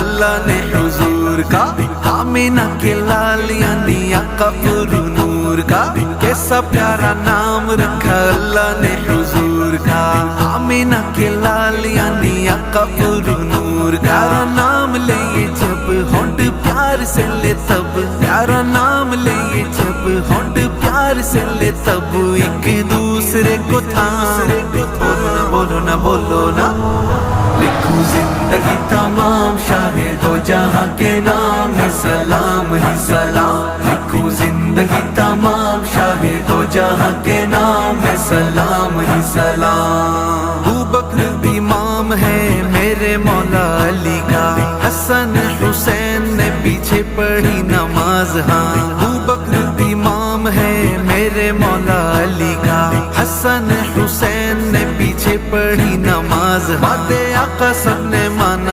اللہ نے حضور کا، آمینہ کے لالیاں دیا قبر نور کا، کیسا پیارا نام رکھا اللہ نے حضور کا، آمینہ کے لالیاں دیا قبر نور کا، پیارا نام لے جب ہونٹ پیار سے لے تب، پیارا نام لے جب ہونٹ پیار سے لے تب، ایک دوسرے کو تھام، بولو نا بولو نا، لکھوں زندگی تمام شاہد ہو جہاں کے نام ہے سلام ہی سلام، لکھوں زندگی تمام شاہد ہو جہاں کے نام ہے سلام ہی سلام۔ ابوبکر امام ہے میرے مولا علی کا، حسن حسین نے پیچھے پڑھی نماز، ہاں ابوبکر امام ہے میرے مولا علی کا، حسن حسین نے پیچھے پڑھی نماز، باتیں آقا سب نے مانا۔